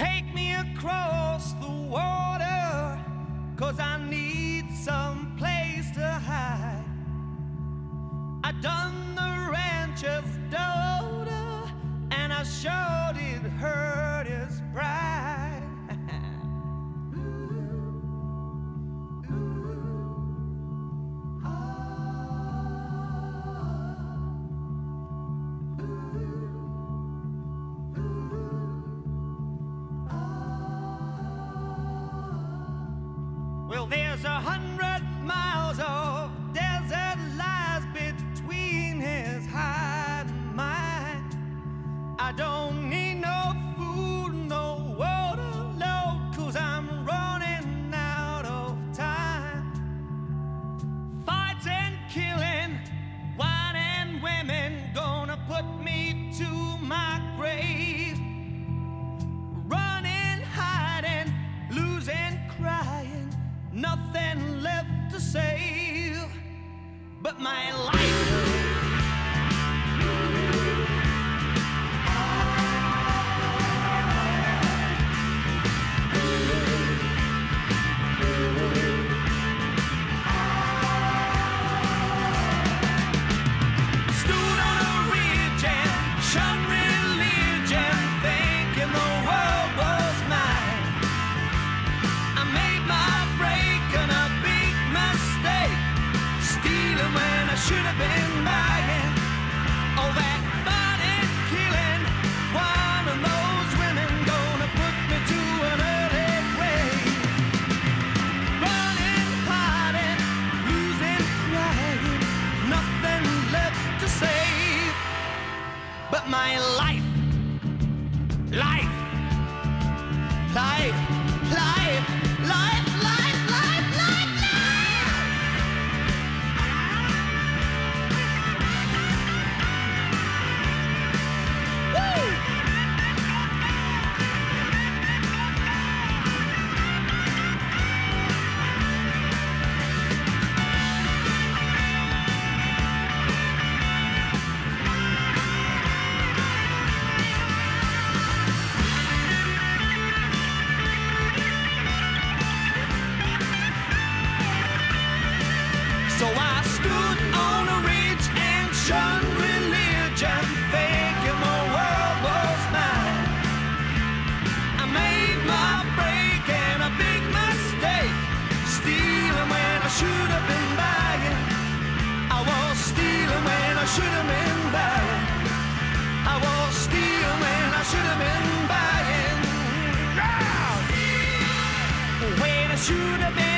Take me across the water, 'cause I need some place to hide. I done the rancher's daughter, and I sure did hurt his pride. Well, there's 100 miles of desert lies between his hide and mine. I don't need no food, no water, no, 'cause I'm running out of time. Fights and killing, wine and women, gonna put me to my grave. Running, hiding, losing, crying, nothing left to save but my life. Stood on a ridge and shot religion, thinking the world was mine. I made my break and a big mistake, stealing when I should have been buying. All that fighting, killing, one of those women gonna put me to an early grave. Running, hiding, losing, crying, nothing left to save but my life, life, life, life, life, life, life, life, life. Woo! So I stood on a ridge and shunned religion, thinking the world was mine. I made my break and a big mistake, stealing when I should have been buying. I was stealing when I should have been buying. I was stealing when I should have been buying. When I should have been